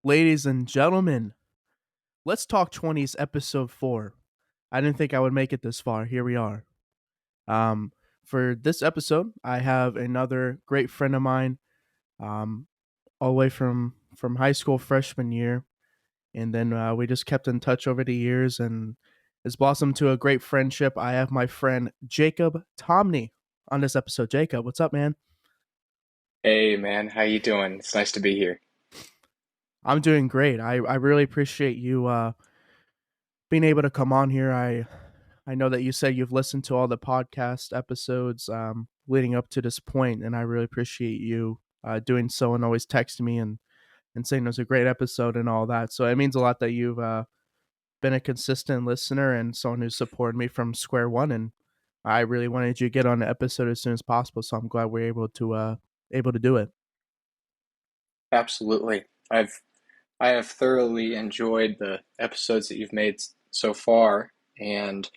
Ladies and gentlemen, let's talk 20's episode 4. I didn't think I would make it this far. Here we are. Um, for this episode, I have another great friend of mine, um, all the way from high school freshman year, and then we just kept in touch over the years, and it's blossomed to a great friendship. I have my friend Jacob Tomney on this episode. Jacob, what's up, man? Hey man, how you doing? It's nice to be here. I'm doing great. I really appreciate you being able to come on here. I know that you said you've listened to all the podcast episodes leading up to this point, and I really appreciate you doing so and always texting me and saying it was a great episode and all that. So it means a lot that you've been a consistent listener and someone who's supported me from square one. And I really wanted you to get on the episode as soon as possible. So I'm glad we're able to do it. Absolutely. I have thoroughly enjoyed the episodes that you've made so far, and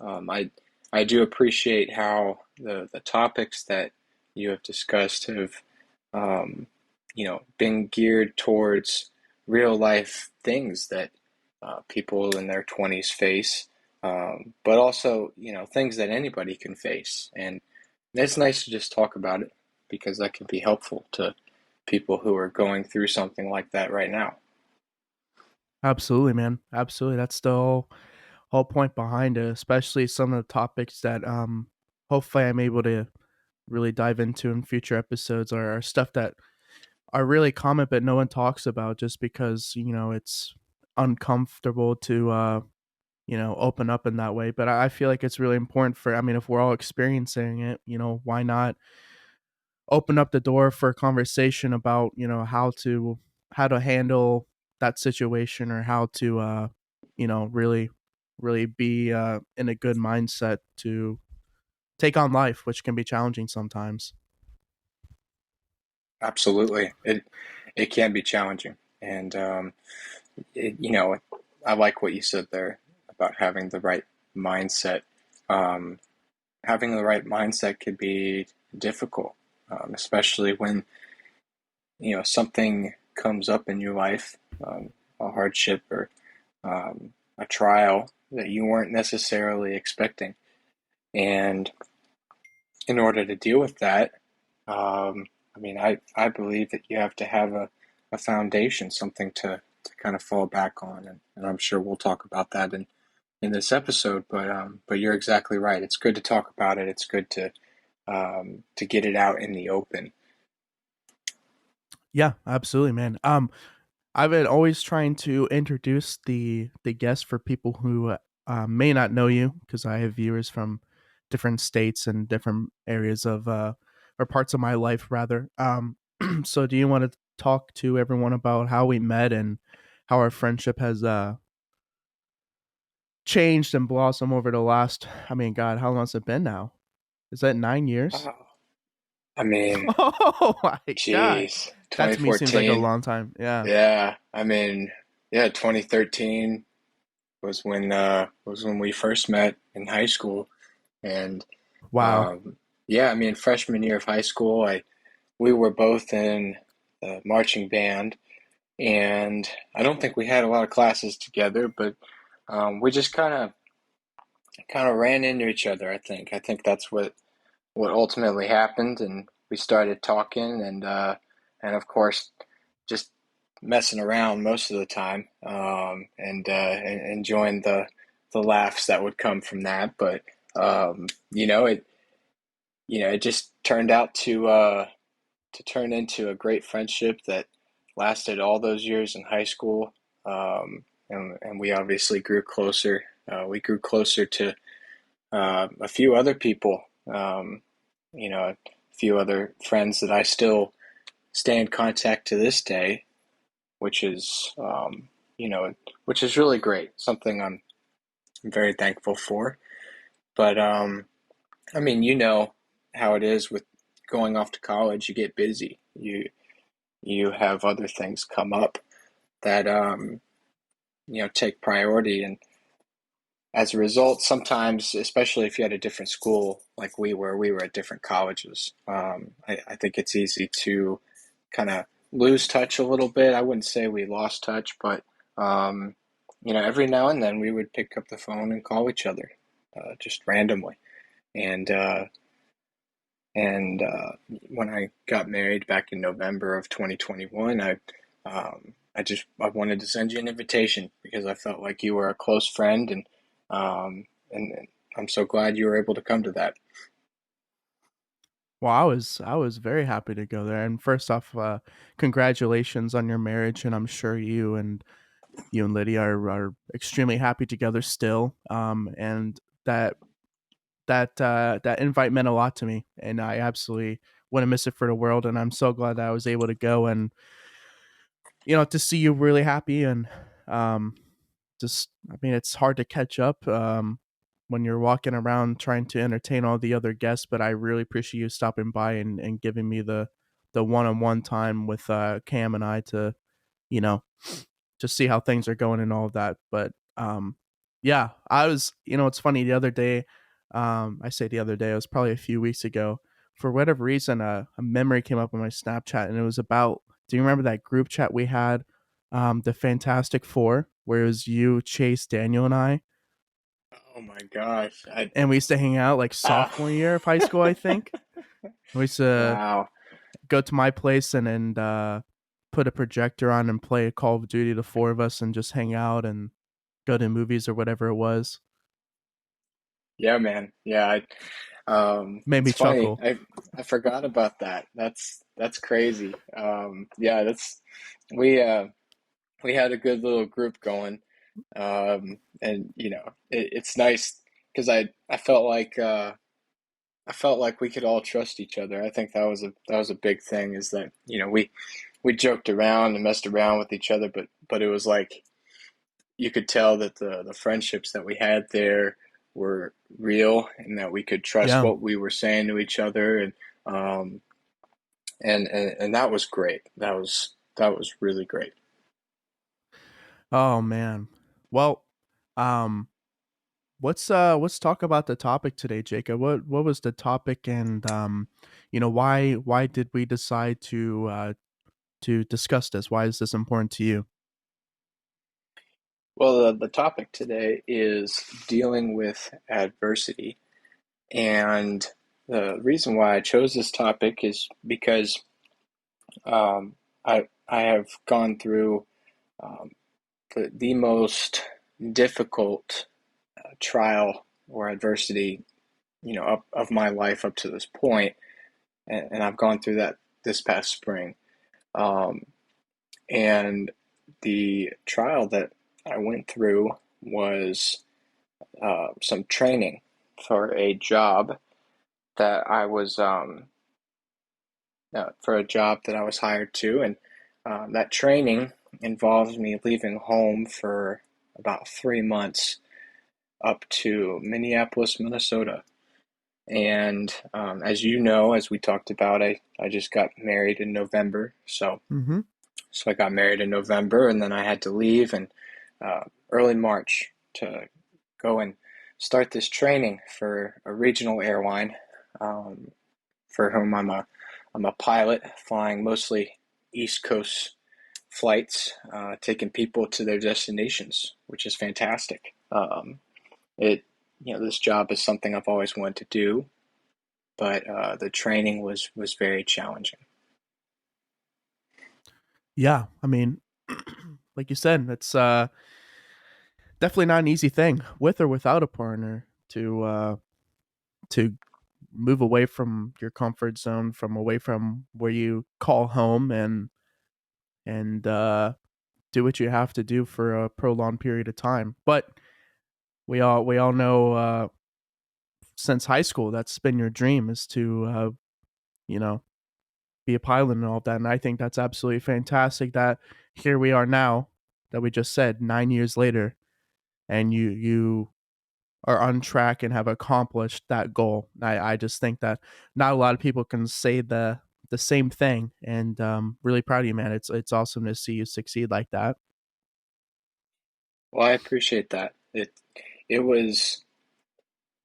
I do appreciate how the topics that you have discussed have um, been geared towards real life things that people in their 20s face, but also things that anybody can face, and it's nice to just talk about it because that can be helpful to people who are going through something like that right now. Absolutely, man. Absolutely. That's the whole point behind it, especially some of the topics that hopefully I'm able to really dive into in future episodes are stuff that are really common but no one talks about just because, it's uncomfortable to open up in that way. But I feel like it's really important for I mean, if we're all experiencing it, why not open up the door for a conversation about, how to handle that situation or how to really be in a good mindset to take on life, which can be challenging sometimes. Absolutely, it can be challenging, and it, I like what you said there about having the right mindset. Um, Having the right mindset could be difficult, especially when something comes up in your life, a hardship or a trial that you weren't necessarily expecting. And in order to deal with that, I believe that you have to have a foundation, something to kind of fall back on. And I'm sure we'll talk about that in this episode. But you're exactly right. It's good to talk about it. It's good to get it out in the open. Yeah, absolutely, man. I've been always trying to introduce the guest for people who may not know you because I have viewers from different states and different areas of or parts of my life rather. So do you want to talk to everyone about how we met and how our friendship has changed and blossomed over the last? I mean, God, how long has it been now? Is that 9 years? Oh, I mean, Oh my God, geez, that to me seems like a 2014. long time. Yeah. Yeah, yeah, 2013 was when we first met in high school, and Wow. yeah, I mean freshman year of high school, I we were both in the marching band, and I don't think we had a lot of classes together, but we just kind of ran into each other. I think that's what ultimately happened, and we started talking, and of course just messing around most of the time, and enjoying the laughs that would come from that. But um, you know, it it just turned out to turn into a great friendship that lasted all those years in high school, and we obviously grew closer. We grew closer to a few other people, a few other friends that I still stay in contact to this day, which is you know which is really great. Something I'm very thankful for. But I mean, you know how it is with going off to college. You get busy. You have other things come up that take priority, and as a result, sometimes, especially if you had a different school like we were at different colleges. I think it's easy to kind of lose touch a little bit. I wouldn't say we lost touch, but um, every now and then we would pick up the phone and call each other, just randomly. And when I got married back in November of 2021, I wanted to send you an invitation because I felt like you were a close friend, and I'm so glad you were able to come to that. Well, I was very happy to go there. And first off, congratulations on your marriage, and I'm sure you and Lydia are extremely happy together still. And that invite meant a lot to me, and I absolutely wouldn't miss it for the world. And I'm so glad that I was able to go and to see you really happy. And um, just I mean, it's hard to catch up when you're walking around trying to entertain all the other guests. But I really appreciate you stopping by and giving me the one-on-one time with Cam and I to you know just see how things are going and all of that. But yeah, I was, it's funny the other day. I say the other day, it was probably a few weeks ago. For whatever reason, a memory came up on my Snapchat, and it was about. Do you remember that group chat we had, the Fantastic Four, where it was you, Chase, Daniel, and I, Oh my gosh. and we used to hang out like Ah, sophomore year of high school, I think. We used to wow. go to my place and put a projector on and play Call of Duty, the four of us, and just hang out and go to movies or whatever it was. Yeah, man. Yeah, Made it's me funny. chuckle. I forgot about that. That's crazy. Yeah, that's we uh we had a good little group going. And it's nice because I felt like we could all trust each other. I think that was a big thing is that, we joked around and messed around with each other, but it was like you could tell that the friendships that we had there were real and that we could trust Yeah. what we were saying to each other, um and that was great. That was really great. Oh man. Well, um, let's talk about the topic today, Jacob. What was the topic, and why did we decide to discuss this? Why is this important to you? Well, the topic today is dealing with adversity. And the reason why I chose this topic is because I have gone through um, the most difficult trial or adversity, of my life up to this point, and I've gone through that this past spring. Um, and the trial that I went through was some training for a job that I was for a job that I was hired to, and that training involved me leaving home for about 3 months up to Minneapolis, Minnesota. And as you know, as we talked about, I just got married in November, Mm-hmm. so I got married in November, and then I had to leave in early March to go and start this training for a regional airline, um, for whom I'm a pilot, flying mostly East Coast flights, taking people to their destinations, which is fantastic. It this job is something I've always wanted to do, but the training was very challenging. Yeah, I mean, like you said, it's definitely not an easy thing, with or without a partner, to move away from your comfort zone, from away from where you call home, and do what you have to do for a prolonged period of time. But we all know, since high school, that's been your dream, is to you know be a pilot and all of that. And I think that's absolutely fantastic that here we are now, that we just said 9 years later, and you are on track and have accomplished that goal. I just think that not a lot of people can say the same thing, and really proud of you, man. It's awesome to see you succeed like that. Well, I appreciate that. It was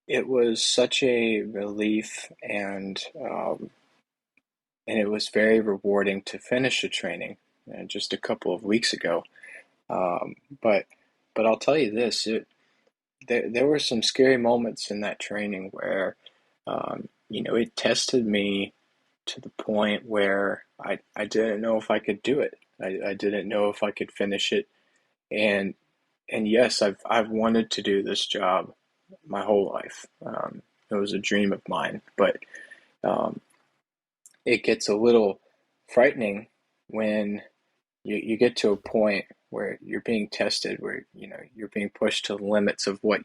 it was such a relief and and it was very rewarding to finish the training just a couple of weeks ago. Um, but but I'll tell you this, there were some scary moments in that training where it tested me to the point where I didn't know if I could do it. I didn't know if I could finish it. And and yes, I've wanted to do this job my whole life. It was a dream of mine, but um, it gets a little frightening when you get to a point where you're being tested, where you're being pushed to the limits of what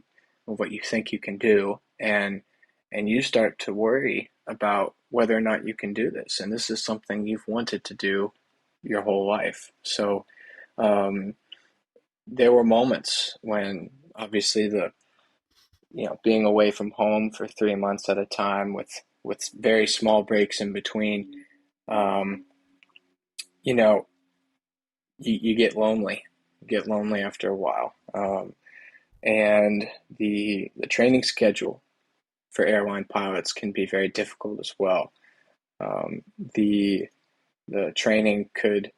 you think you can do, and you start to worry about whether or not you can do this. And this is something you've wanted to do your whole life. So um, there were moments when obviously the being away from home for 3 months at a time with very small breaks in between, um, you know, you get lonely. You get lonely after a while. And the training schedule for airline pilots can be very difficult as well. Um, the the training could,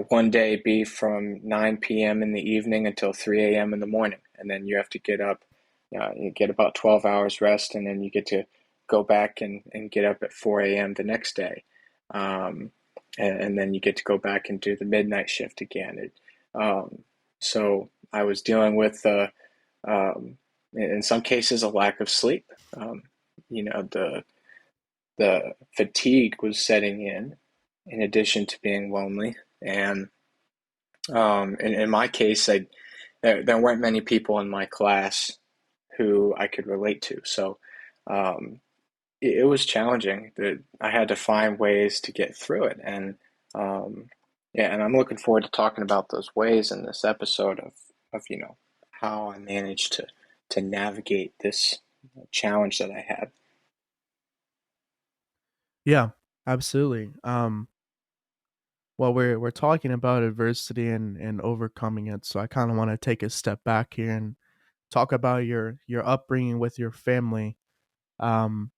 one day be from 9 p.m. in the evening until 3 a.m. in the morning, and then you have to get up. You get about 12 hours rest, and then you get to go back and get up at 4 a.m. the next day. Um, and then you get to go back and do the midnight shift again. Um, so I was dealing with, in some cases, a lack of sleep. Um, the fatigue was setting in addition to being lonely. And in my case, there weren't many people in my class who I could relate to. So um, it was challenging. That I had to find ways to get through it. And yeah, and I'm looking forward to talking about those ways in this episode of how I managed to navigate this challenge that I had. Yeah, absolutely. Well, we're talking about adversity and overcoming it, so I kind of want to take a step back here and talk about your upbringing with your family. Um,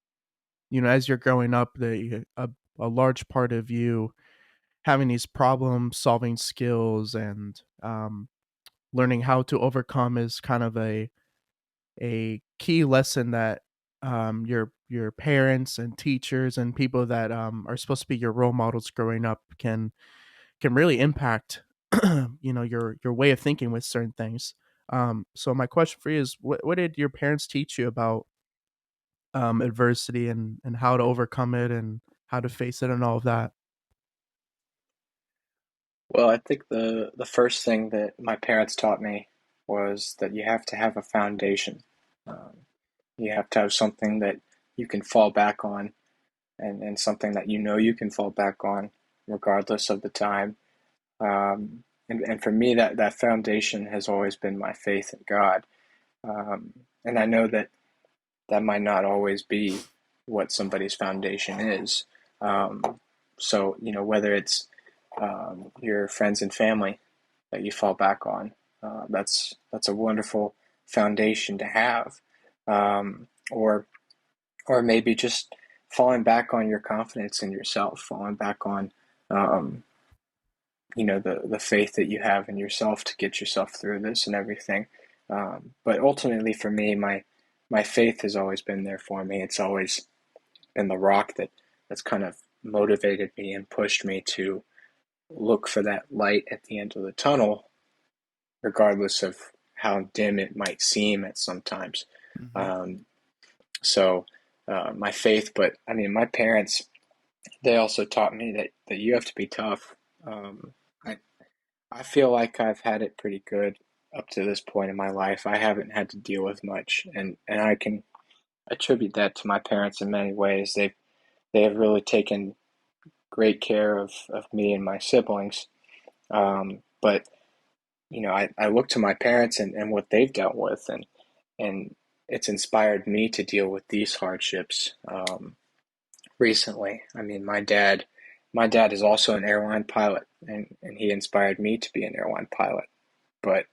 as you're growing up, a large part of you having these problem solving skills and learning how to overcome is kind of a key lesson that your parents and teachers and people that are supposed to be your role models growing up can really impact your way of thinking with certain things. So my question for you is, what did your parents teach you about adversity and how to overcome it and how to face it and all of that? Well, I think the first thing that my parents taught me was that you have to have a foundation. Um, you have to have something that you can fall back on, and something that you can fall back on regardless of the time. And for me, that foundation has always been my faith in God. And I know that that might not always be what somebody's foundation is. Um, so, whether it's your friends and family that you fall back on, that's a wonderful foundation to have. Or maybe just falling back on your confidence in yourself, falling back on um, the faith that you have in yourself to get yourself through this and everything. But ultimately, for me, my faith has always been there for me. It's always been the rock that's kind of motivated me and pushed me to look for that light at the end of the tunnel, regardless of how dim it might seem at sometimes. Hmm. Um, so my faith, but I mean, my parents, they also taught me that you have to be tough. I I feel like I've had it pretty good up to this point in my life. I haven't had to deal with much, and I can attribute that to my parents in many ways. They have really taken great care of me and my siblings. But I look to my parents and what they've dealt with, and it's inspired me to deal with these hardships recently. I mean, my dad is also an airline pilot, and he inspired me to be an airline pilot. But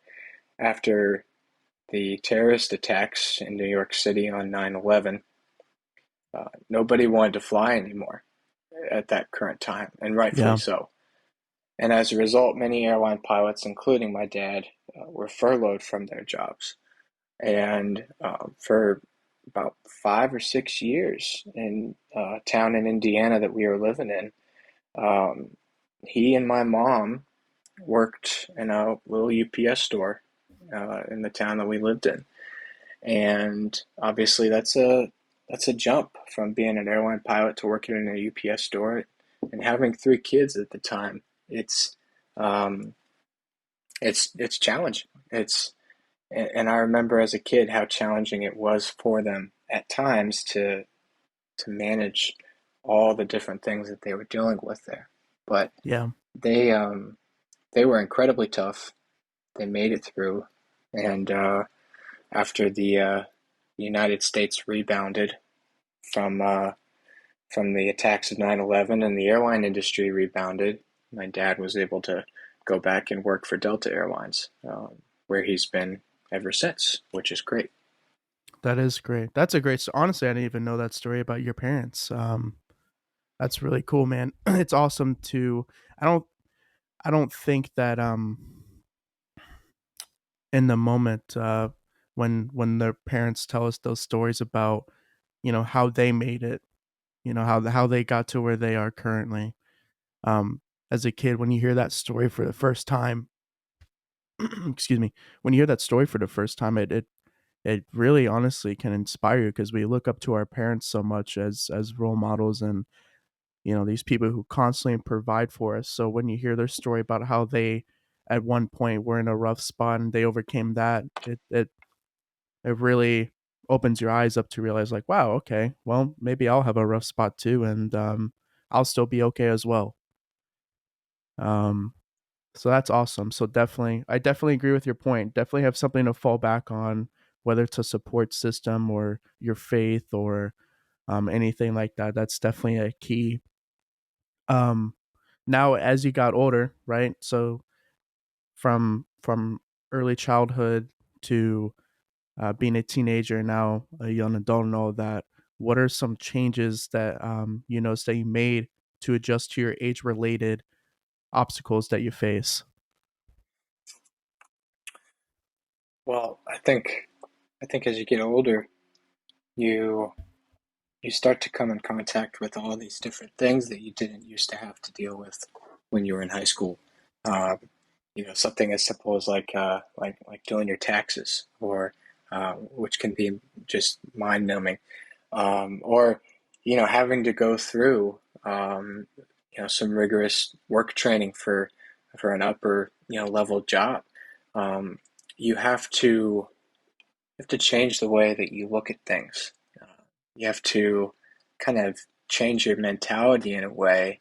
after the terrorist attacks in New York City on 9/11, nobody wanted to fly anymore. at that current time, and rightfully Yeah. so. And as a result, many airline pilots, including my dad, were furloughed from their jobs. And for about 5 or 6 years in a town in Indiana that we were living in, um, he and my mom worked in a little UPS store in the town that we lived in. And obviously, that's a jump from being an airline pilot to working in a UPS store and having 3 kids at the time. It's um, it's challenging. It's and I remember as a kid how challenging it was for them at times to manage all the different things that they were dealing with there. But Yeah. they they were incredibly tough. They made it through, and after the United States rebounded from uh, from the attacks of 9/11 and the airline industry rebounded, my dad was able to go back and work for Delta Airlines, where he's been ever since, which is great. That is great. That's a great honestly, I didn't even know that story about your parents. That's really cool, man. It's awesome to I don't I don't think that in the moment when their parents tell us those stories about, how they made it, how they got to where they are currently. Um as a kid when you hear that story for the first time, excuse me, when you hear that story for the first time, it really honestly can inspire you because we look up to our parents so much as role models and these people who constantly provide for us. So when you hear their story about how they at one point were in a rough spot and they overcame that, it really opens your eyes up to realize like, wow, okay, well maybe I'll have a rough spot too, and I'll still be okay as well. um so that's awesome. So definitely, I definitely agree with your point. Definitely have something to fall back on, whether it's a support system or your faith or anything like that. That's definitely a key. um Now as you got older, right? So from early childhood to being a teenager, now a young adult and all that, what are some changes that you noticed that you made to adjust to your age related obstacles that you face? Well, I think as you get older, you you start to come in contact with all these different things that you didn't used to have to deal with when you were in high school. Um, something as simple as like doing your taxes, or which can be just mind numbing, or having to go through some rigorous work training for an upper level job. Um, you have to change the way that you look at things. Uh, you have to kind of change your mentality in a way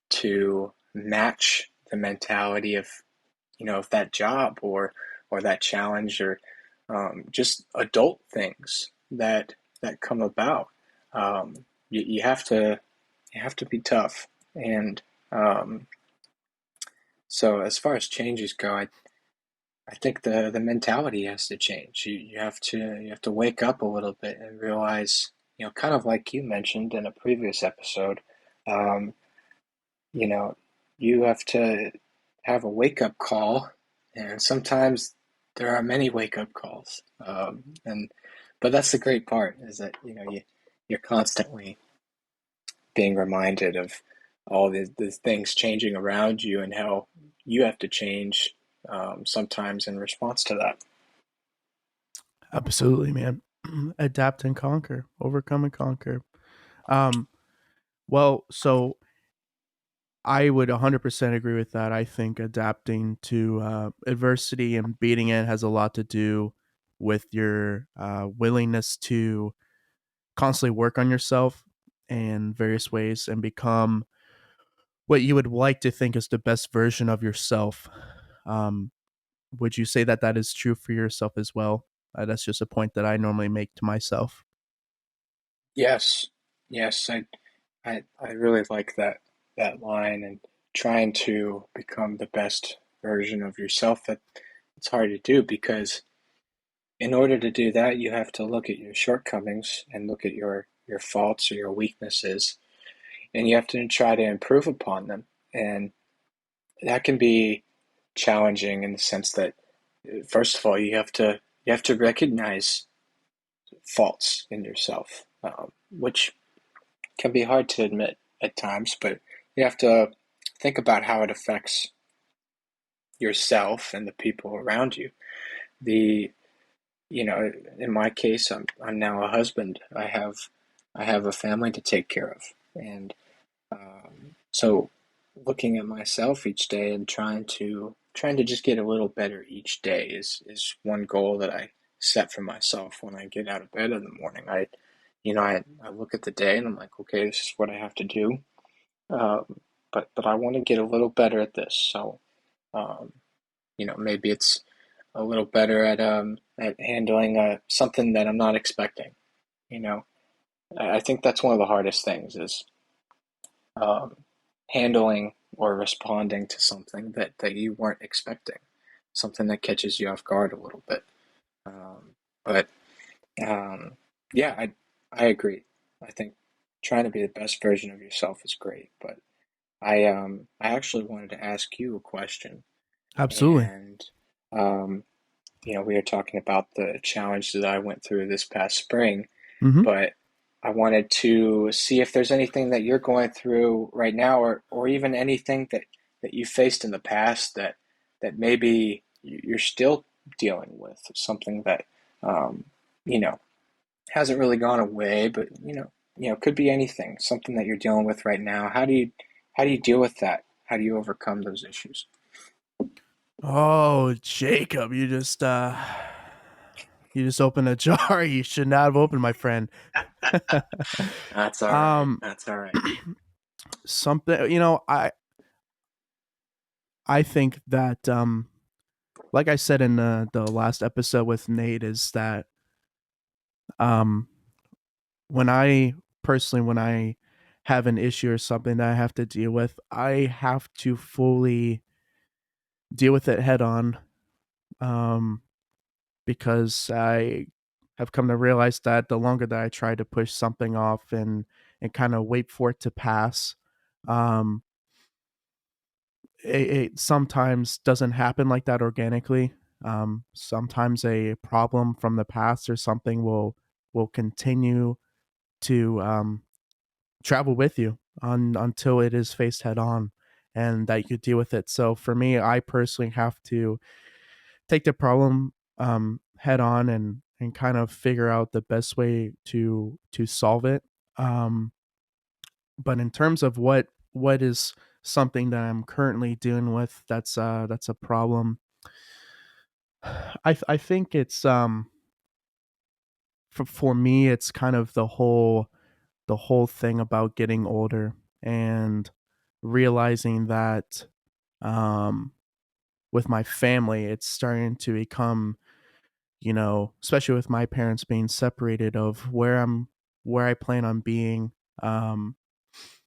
to match the mentality of that job, or that challenge, or just adult things that come about. You have to be tough, and um, so as far as changes go, I think the mentality has to change. You have to wake up a little bit and realize, kind of like you mentioned in a previous episode, um, you know, you have to have a wake up call, and sometimes there are many wake up calls. And but that's the great part, is that you're constantly being reminded of all the things changing around you, and how you have to change sometimes in response to that. Absolutely, man. Adapt and conquer, overcome and conquer. Um, well, so I would 100% agree with that. I think adapting to adversity and beating it has a lot to do with your willingness to constantly work on yourself in various ways and become what you would like to think is the best version of yourself. Um, would you say that that is true for yourself as well? That's just a point that I normally make to myself. Yes, yes, I really like that line, and trying to become the best version of yourself. That it's hard to do, because in order to do that, you have to look at your shortcomings and look at your faults or your weaknesses, and you have to try to improve upon them. And that can be challenging in the sense that, first of all, you have to recognize faults in yourself, which can be hard to admit at times, but you have to think about how it affects yourself and the people around you. The in my case, I'm now a husband. I have a family to take care of, and so looking at myself each day and trying to just get a little better each day is one goal that I set for myself when I get out of bed in the morning. I look at the day and I'm like, okay, this is what I have to do. Um, but I want to get a little better at this. So um, maybe it's a little better at handling something that I'm not expecting. You know, I think that's one of the hardest things is um, handling or responding to something that you weren't expecting, something that catches you off guard a little bit. But um, yeah, I agree. I think trying to be the best version of yourself is great, but I actually wanted to ask you a question, Absolutely. and um, we were talking about the challenge that I went through this past spring, Mhm. but I wanted to see if there's anything that you're going through right now, or even anything that you faced in the past that maybe you're still dealing with, something that um, you know hasn't really gone away, but could be anything, something that you're dealing with right now. How do you deal with that? How do you overcome those issues? Oh, Jacob, you just opened a jar you should not have opened, my friend. That's all right. um, That's all right. something, I think that like I said in the last episode with Nate, is that um when I when I have an issue or something that I have to deal with, I have to fully deal with it head on. Um, because I have come to realize that the longer that I try to push something off and kind of wait for it to pass, um, it sometimes doesn't happen like that organically. Sometimes a problem from the past or something will continue to travel with you until it is faced head on, and that you could deal with it. So for me, I personally have to take the problem head on and kind of figure out the best way to solve it. Um, but in terms of what is something that I'm currently dealing with that's a problem, I think it's for me it's kind of the whole thing about getting older and realizing that um with my family it's starting to become, especially with my parents being separated, of where I plan on being. Um,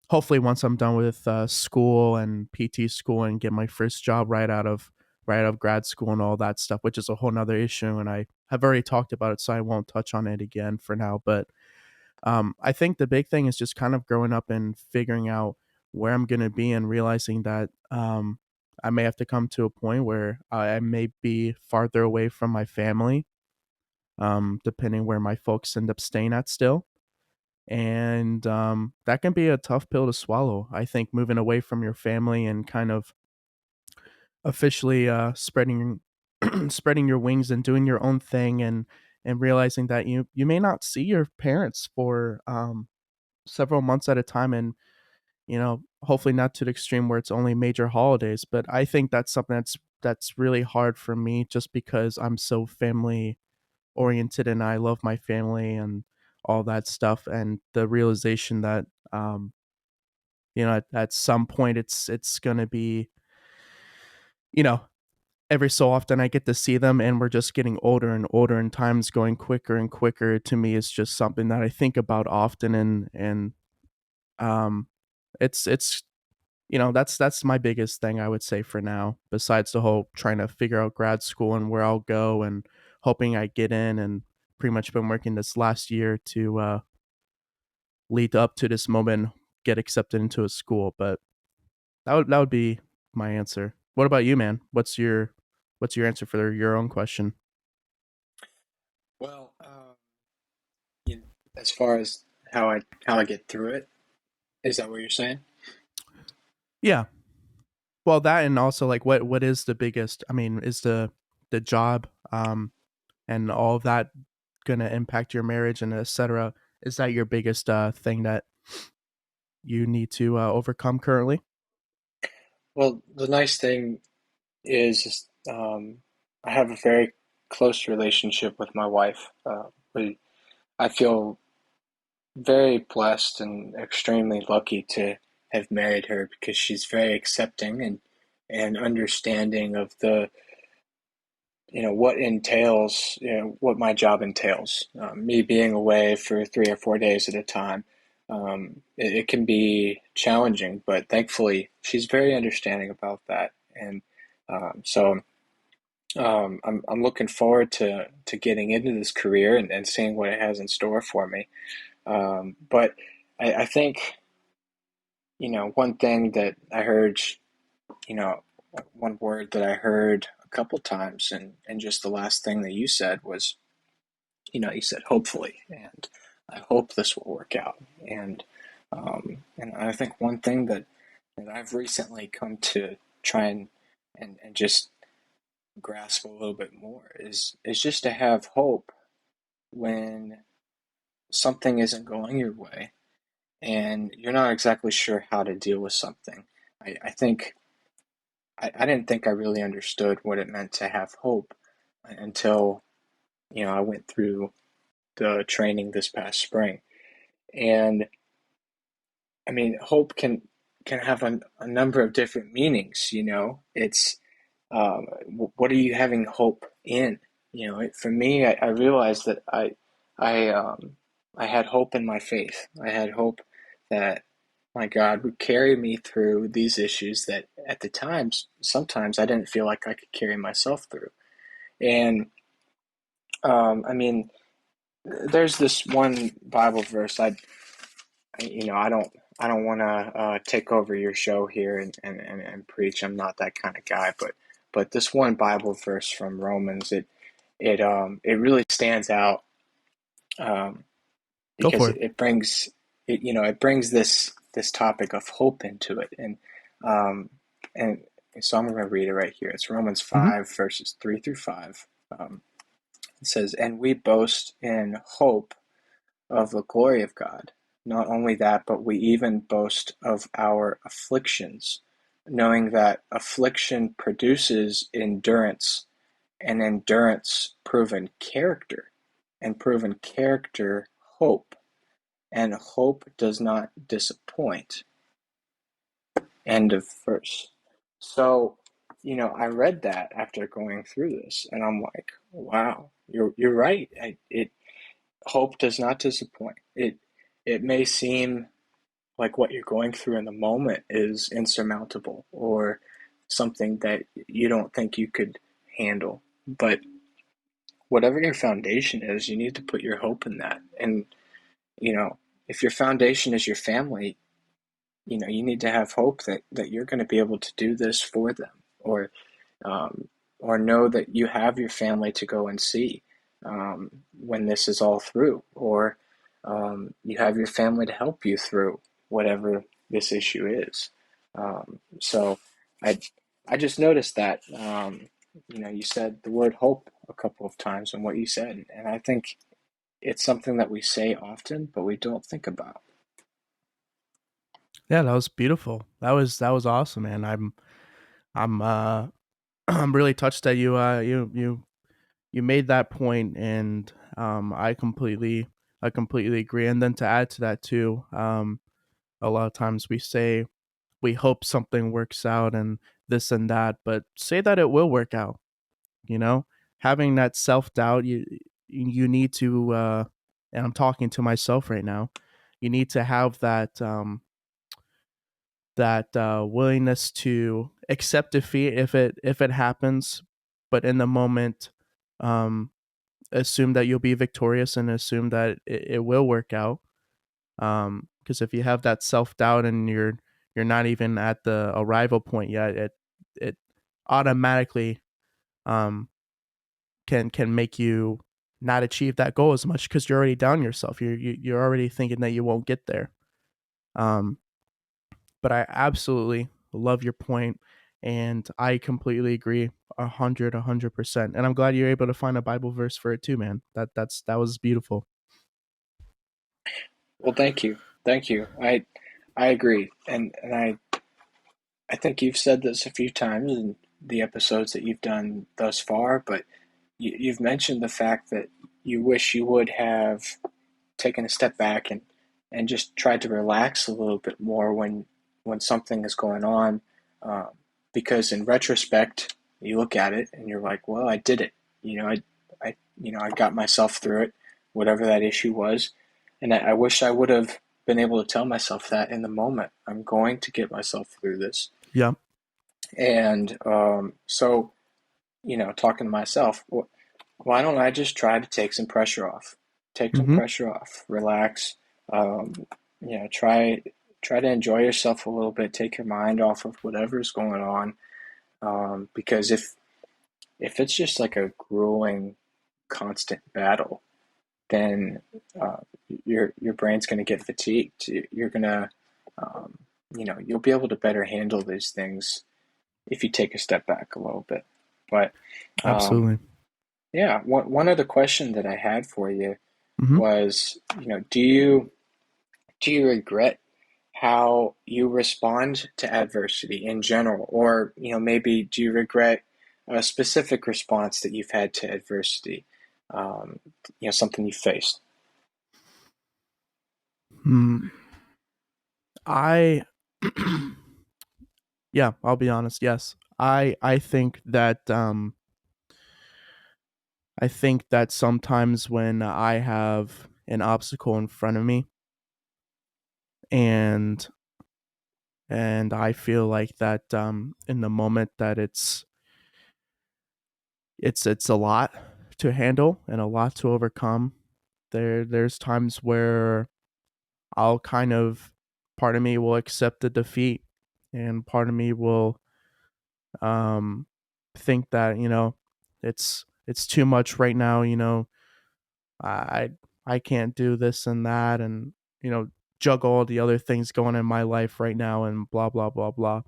Hopefully, once I'm done with school and PT school and get my first job right out of grad school and all that stuff, which is a whole nother issue, and I have already talked about it, so I won't touch on it again for now. But I think the big thing is just kind of growing up and figuring out where I'm going to be and realizing that I may have to come to a point where I may be farther away from my family, depending where my folks end up staying at still. And that can be a tough pill to swallow. I think moving away from your family and kind of officially spreading spreading your wings and doing your own thing, and realizing that you may not see your parents for several months at a time, and hopefully not to the extreme where it's only major holidays. But I think that's something that's really hard for me, just because I'm so family oriented and I love my family and all that stuff, and the realization that um at some point it's going to be, you know every so often I get to see them and we're just getting older and older and time's going quicker and quicker. To me, it's just something that I think about often, and um it's that's my biggest thing, I would say, for now, besides the whole trying to figure out grad school and where I'll go and hoping I get in, and pretty much been working this last year to lead up to this moment get accepted into a school. But that would be my answer. What about you, man? What's your answer for your own question? Well, you, as far as how I get through it, is that what you're saying? Yeah. Well, that and also like what is the biggest? I mean, is the job and all of that gonna impact your marriage and etc. Is that your biggest thing that you need to overcome currently? Well, the nice thing is I have a very close relationship with my wife. I feel very blessed and extremely lucky to have married her because she's very accepting and understanding of the what entails what my job entails. Me being away for 3 or 4 days at a time, it can be challenging, but thankfully she's very understanding about that, and so I'm looking forward to getting into this career and seeing what it has in store for me. But I think one thing that I heard, you know, one word that I heard a couple times, and just the last thing that you said was, you said hopefully, and I hope this will work out. And I think one thing that I've recently come to try and just grasp a little bit more is just to have hope when something isn't going your way and you're not exactly sure how to deal with something. I think I didn't think I really understood what it meant to have hope until I went through the training this past spring. And I mean, hope can have a number of different meanings. It's what are you having hope in? For me, I realized that I I had hope in my faith. I had hope that my God would carry me through these issues that at the times, sometimes I didn't feel like I could carry myself through. And I mean, there's this one Bible verse. I don't want to take over your show here and preach. I'm not that kind of guy, but this one Bible verse from Romans, it really stands out, um, Go because for it, it. it brings it brings this topic of hope into it, um, and so I'm going to read it right here. It's Romans Hmm. 5 verses 3 through 5. It says, "And we boast in hope of the glory of God. Not only that, but we even boast of our afflictions, knowing that affliction produces endurance, and endurance proven character, and proven character hope, and hope does not disappoint." End of verse. So, I read that after going through this, and I'm like, wow, you're right. Hope does not disappoint. It may seem like what you're going through in the moment is insurmountable or something that you don't think you could handle. But whatever your foundation is, you need to put your hope in that. And, you know, if your foundation is your family, you need to have hope that you're going to be able to do this for them, um, or know that you have your family to go and see, when this is all through, or you have your family to help you through whatever this issue is. So I I just noticed that, you said the word hope a couple of times in what you said, and I think it's something that we say often, but we don't think about. Yeah, that was beautiful. That was awesome, man. I'm I'm really touched that you made that point, and I completely agree. And then to add to that too, a lot of times we say we hope something works out and this and that, but say that it will work out. You know, having that self doubt, you need to, and I'm talking to myself right now. You need to have that willingness to accept defeat if it happens, but in the moment, um, assume that you'll be victorious and assume that it will work out. Because because if you have that self-doubt and you're not even at the arrival point yet, it automatically um can make you not achieve that goal as much because you're already down yourself. You're already thinking that you won't get there. Um, but I absolutely love your point, and I completely agree 100%. And I'm glad you're able to find a Bible verse for it too, man. That was beautiful. Well, thank you, thank you. I agree, and I think you've said this a few times in the episodes that you've done thus far, but you've mentioned the fact that you wish you would have taken a step back and just tried to relax a little bit more when something is going on, um, because in retrospect you look at it and you're like, well, I did it. I got myself through it, whatever that issue was, and I wish I would have been able to tell myself that in the moment. I'm going to get myself through this, Yeah. and so talking to myself, why don't I just try to take some pressure off? Take some Mm-hmm. pressure off, relax, um, try to enjoy yourself a little bit, take your mind off of whatever's going on. Because if it's just like a grueling, constant battle, then uh, your brain's going to get fatigued. You're gonna, um, you'll be able to better handle these things if you take a step back a little bit. But um, Absolutely. yeah, one other question that I had for you Mm-hmm. was, do you regret how you respond to adversity in general, or maybe do you regret a specific response that you've had to adversity, um, something you faced? Hmm. I yeah, I'll be honest. Yes, I think that sometimes when I have an obstacle in front of me and I feel like that in the moment that it's a lot to handle and a lot to overcome. There's times where I'll kind of part of me will accept the defeat and part of me will um think that, it's too much right now, I I can't do this and that and you know juggle all the other things going in my life right now and blah blah blah blah.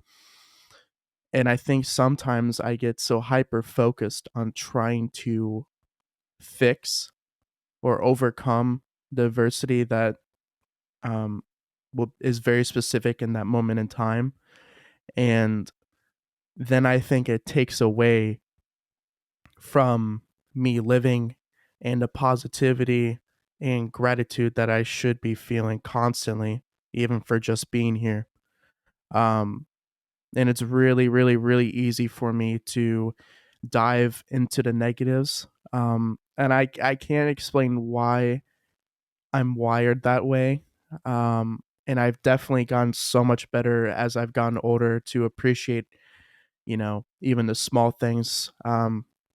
And I think sometimes I get so hyper focused on trying to fix or overcome the adversity that um is very specific in that moment in time, and then I think it takes away from me living and the positivity and gratitude that I should be feeling constantly, even for just being here. Um, and it's really, really, really easy for me to dive into the negatives. And I can't explain why I'm wired that way. And I've definitely gotten so much better as I've gotten older to appreciate, even the small things,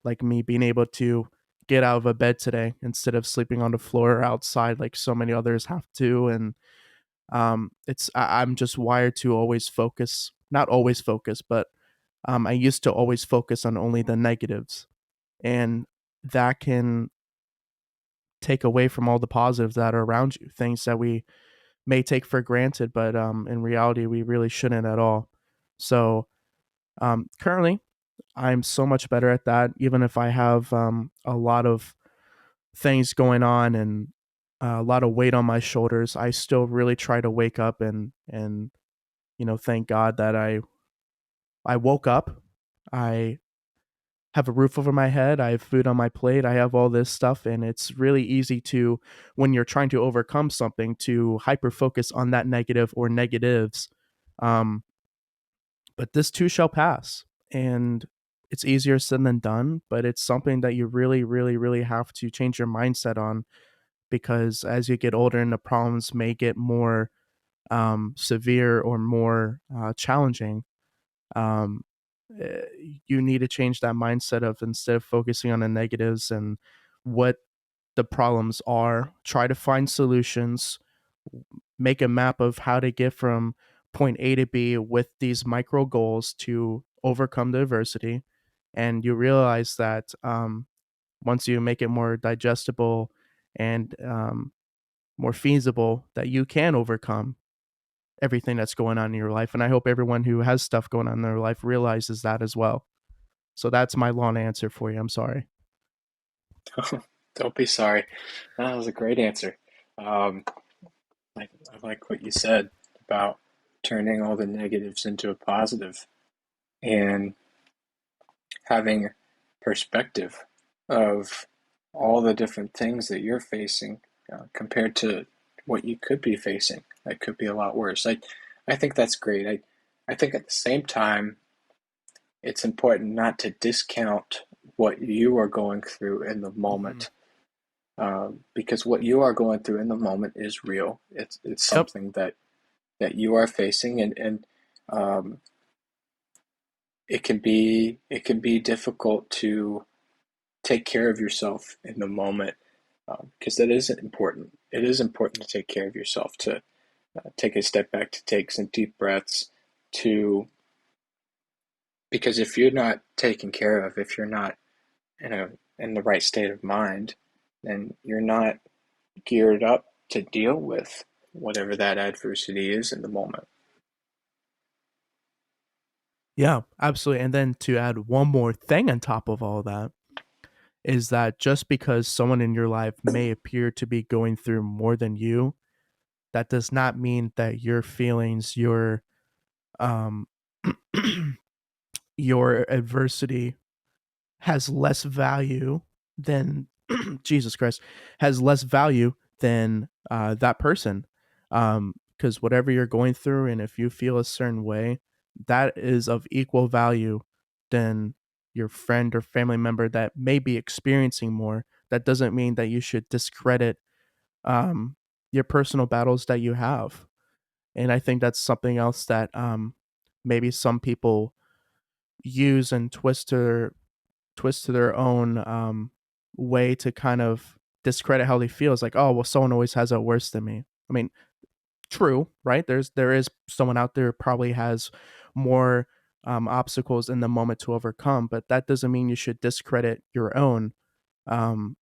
like me being able to get out of a bed today instead of sleeping on the floor or outside like so many others have to. And I'm just wired to always focus, not always focus, but I used to always focus on only the negatives, and that can take away from all the positives that are around you, things that we may take for granted, but in reality, we really shouldn't at all. So currently, I'm so much better at that. Even if I have a lot of things going on and a lot of weight on my shoulders, I still really try to wake up and thank God that I woke up. I have a roof over my head. I have food on my plate. I have all this stuff, and it's really easy to, when you're trying to overcome something, to hyper focus on that negative or negatives. Um, but this too shall pass, and it's easier said than done. But it's something that you really, really, really have to change your mindset on, because as you get older, and the problems may get more severe or more challenging, um, eh, you need to change that mindset of, instead of focusing on the negatives and what the problems are, try to find solutions, make a map of how to get from point A to B with these micro goals to overcome the adversity. And you realize that once you make it more digestible and more feasible, that you can overcome everything that's going on in your life. And I hope everyone who has stuff going on in their life realizes that as well. So that's my long answer for you. I'm sorry. Don't be sorry. That was a great answer. Um, I like what you said about turning all the negatives into a positive and having perspective of all the different things that you're facing compared to what you could be facing. That could be a lot worse. I think that's great. I think at the same time, it's important not to discount what you are going through in the Mhm. moment, because what you are going through in the moment is real. It's Yep. something that you are facing, and um, it can be difficult to take care of yourself in the moment, because that is important. It is important to take care of yourself, to take a step back, to take some deep breaths, to because if you're not taken care of, if you're not in the right state of mind, then you're not geared up to deal with whatever that adversity is in the moment. Yeah, absolutely. And then to add one more thing on top of all that is that just because someone in your life may appear to be going through more than you, that does not mean that your feelings, um your adversity has less value than Jesus Christ, has less value than that person. Because whatever you're going through, and if you feel a certain way, that is of equal value than your friend or family member that may be experiencing more. That doesn't mean that you should discredit um, your personal battles that you have. And I think that's something else that maybe some people use and twist to their own way to kind of discredit how they feel. It's like, oh well, someone always has it worse than me. I mean, true, right? There is someone out there who probably has more obstacles in the moment to overcome, but that doesn't mean you should discredit your own um,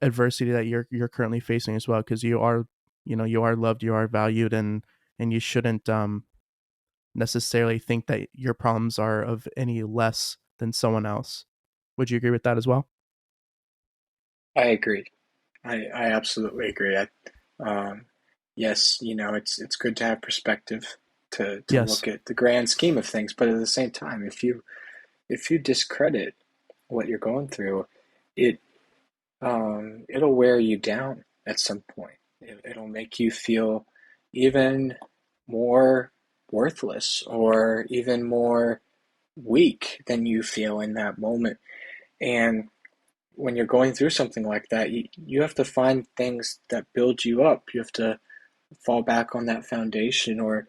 adversity that you're currently facing as well, because you are, you are loved, you are valued, and you shouldn't necessarily think that your problems are of any less than someone else. Would you agree with that as well? I agree. I absolutely agree. Um, yes, it's good to have perspective to Yes. look at the grand scheme of things, but at the same time, if you discredit what you're going through, it it'll wear you down at some point. It'll make you feel even more worthless or even more weak than you feel in that moment. And when you're going through something like that, you have to find things that build you up. You have to fall back on that foundation. Or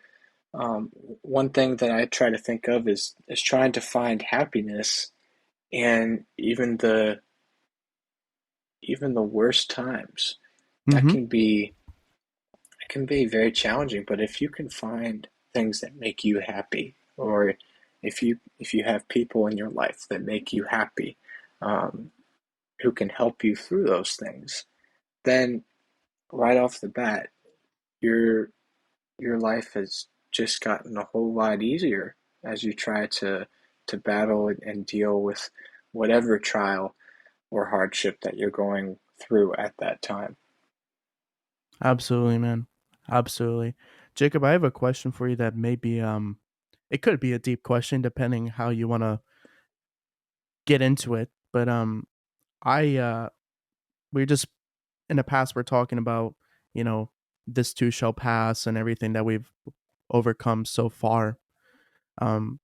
um, one thing that I try to think of is trying to find happiness, and even the worst times. That Mhm. can be very challenging. But if you can find things that make you happy, or if you have people in your life that make you happy, um, who can help you through those things, then right off the bat, your your life has just gotten a whole lot easier as you try to battle and deal with whatever trial or hardship that you're going through at that time. Absolutely, man. Absolutely. Jacob, I have a question for you that may be it could be a deep question depending how you want to get into it, but I we just in the past we're talking about, you know, this too shall pass and everything that we've overcome so far. Um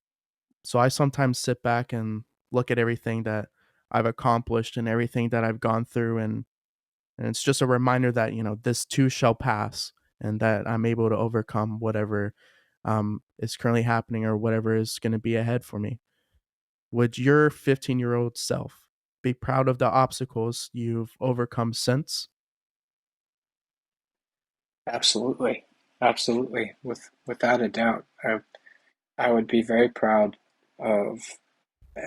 so I sometimes sit back and look at everything that I've accomplished and everything that I've gone through, and it's just a reminder that, this too shall pass, and that I'm able to overcome whatever is currently happening or whatever is going to be ahead for me. Would your 15-year-old self be proud of the obstacles you've overcome since? Absolutely. Absolutely. Without a doubt. I would be very proud of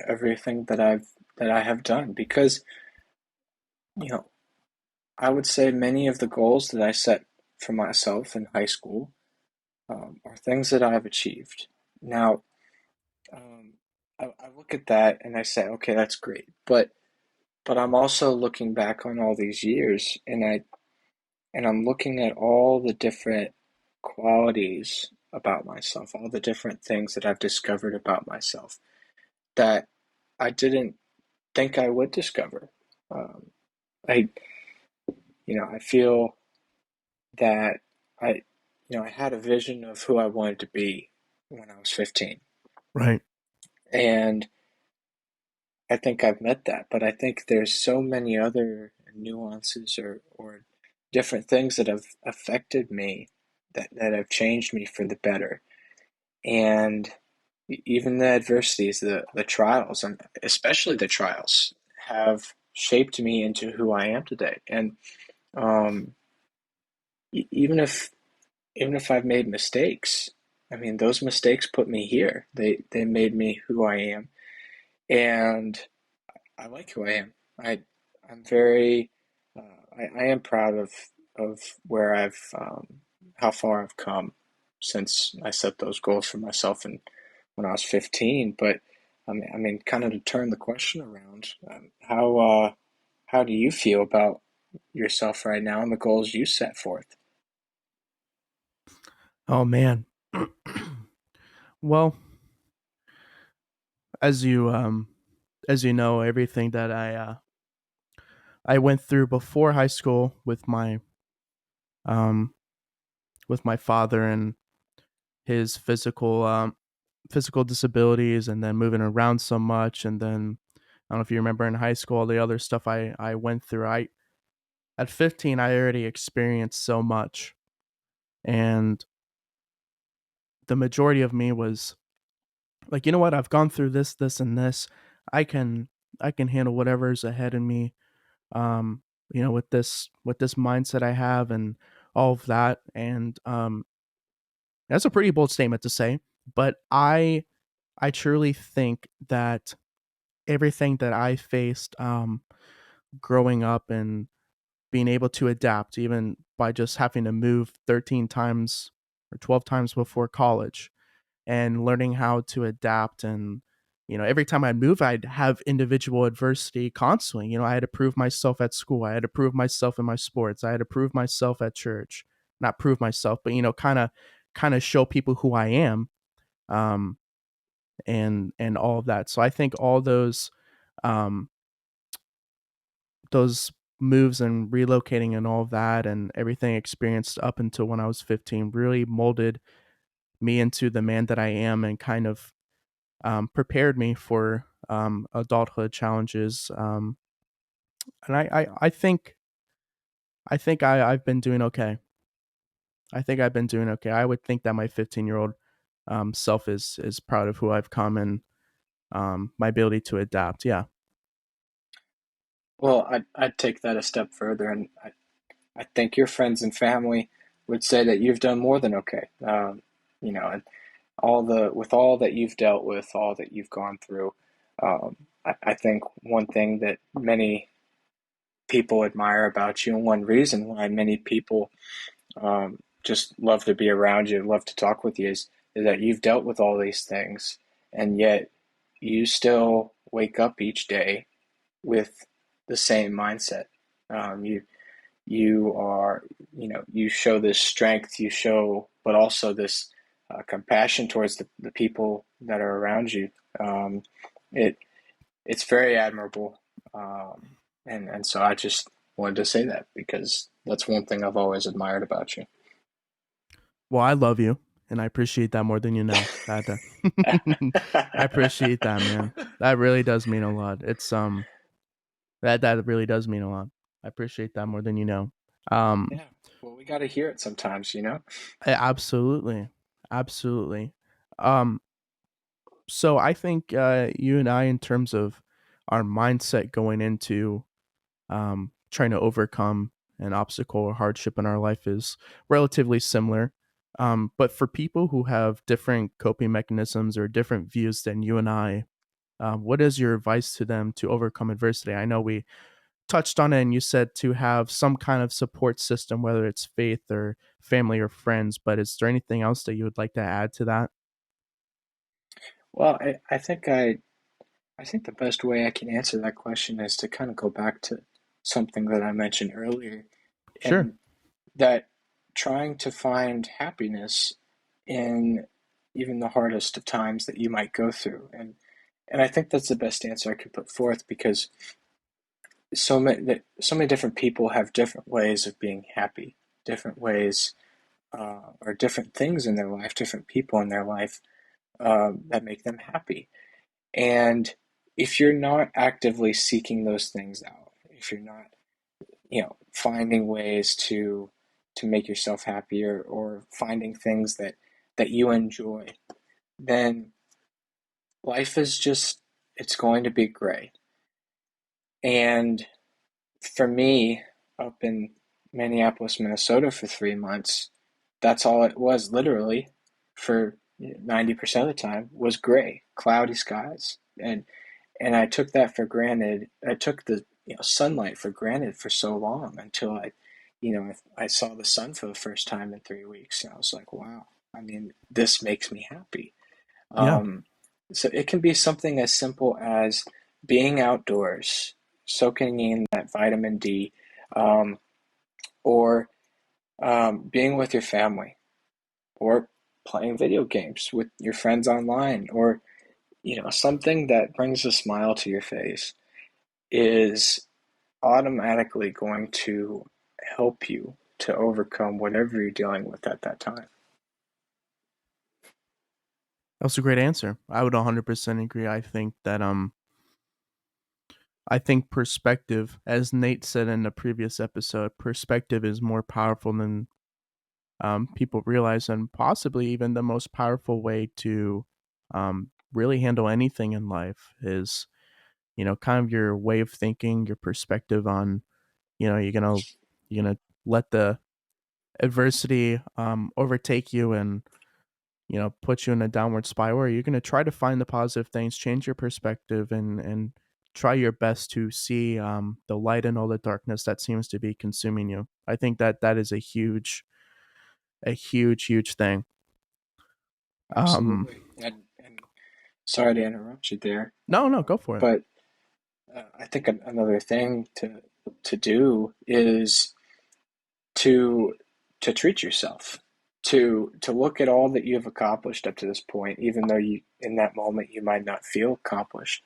everything that I have done because, you know, I would say many of the goals that I set for myself in high school are things that I've achieved. Now, um, I look at that and I say, okay, that's great. But I'm also looking back on all these years and I'm looking at all the different qualities about myself, all the different things that I've discovered about myself that I didn't think I would discover. Um, I, I feel that I, I had a vision of who I wanted to be when I was 15. Right. And I think I've met that, but I think there's so many other nuances or different things that have affected me that have changed me for the better. And even the adversities, the trials, and especially the trials, have shaped me into who I am today. And um, even if I've made mistakes, I mean, those mistakes put me here. They made me who I am, and I like who I am. I'm very I am proud of where I've how far I've come since I set those goals for myself and when I was 15. But I mean, kind of to turn the question around, how do you feel about yourself right now and the goals you set forth? Oh man. Well, as you know, everything that I went through before high school um with my father and his physical disabilities, and then moving around so much, and then I don't know if you remember in high school all the other stuff I went through. I At 15 I already experienced so much, and the majority of me was like, you know what, I've gone through this and this. I can I can handle whatever's ahead of me. Um, with this mindset I have and all of that. And that's a pretty bold statement to say, but I truly think that everything that I faced growing up and being able to adapt, even by just having to move 13 times or 12 times before college, and learning how to adapt. And every time I move, I'd have individual adversity constantly. I had to prove myself at school, I had to prove myself in my sports, I had to prove myself at church. Not prove myself, but kind of show people who I am. um and all of that. So I think all um those moves and relocating and all of that and everything experienced up until when I was 15 really molded me into the man that I am, and kind of prepared me for adulthood challenges. And I've been doing okay. I think I've been doing okay. I would think that my 15-year-old self is proud of who I've come, and my ability to adapt. Yeah. Well, I'd take that a step further, and I think your friends and family would say that you've done more than okay. And with all that you've dealt with, all that you've gone through, I think one thing that many people admire about you, and one reason why many people just love to be around you, love to talk with you, is that you've dealt with all these things, and yet you still wake up each day with the same mindset. You are, you show this strength, you show, but also this compassion towards the people that are around you. Um, it it's very admirable, and so I just wanted to say that because that's one thing I've always admired about you. Well, I love you, and I appreciate that more than you know. That I appreciate that, man. That really does mean a lot. It's that really does mean a lot. I appreciate that more than you know. Um, Yeah, well, we got to hear it sometimes, you know. Absolutely, absolutely. Um, so I think you and I, in terms of our mindset going into trying to overcome an obstacle or hardship in our life is relatively similar. But for people who have different coping mechanisms or different views than you and I, what is your advice to them to overcome adversity? I know we touched on it and you said to have some kind of support system, whether it's faith or family or friends, but is there anything else that you would like to add to that? Well, I think the best way I can answer that question is to kind of go back to something that I mentioned earlier, Sure. and that trying to find happiness in even the hardest of times that you might go through. And I think that's the best answer I could put forth because so many different people have different ways of being happy, different ways or different things in their life, different people in their life that make them happy. And if you're not actively seeking those things out, if you're not, finding ways to make yourself happier or finding things that you enjoy, then life is just it's going to be gray. And for me, up in Minneapolis, Minnesota for 3 months, that's all it was literally for 90% of the time was gray, cloudy skies. And I took that for granted. I took the sunlight for granted for so long until I saw the sun for the first time in 3 weeks, and I was like, wow. I mean, this makes me happy. Yeah. Um, so it can be something as simple as being outdoors, soaking in that vitamin D, um, or being with your family, or playing video games with your friends online, or something that brings a smile to your face is automatically going to help you to overcome whatever you're dealing with at that time. That was a great answer. I would 100% agree. I think perspective, as Nate said in the previous episode, perspective is more powerful than people realize, and possibly even the most powerful way to really handle anything in life is, kind of your way of thinking, your perspective on, you're gonna let the adversity overtake you and put you in a downward spiral, or you're going to try to find the positive things, change your perspective, and try your best to see the light in all the darkness that seems to be consuming you. I think that that is a huge thing. um Absolutely. And sorry to interrupt you there, no, no, go for it. but I think another thing to do is to to treat yourself, to look at all that you've accomplished up to this point, even though you in that moment you might not feel accomplished.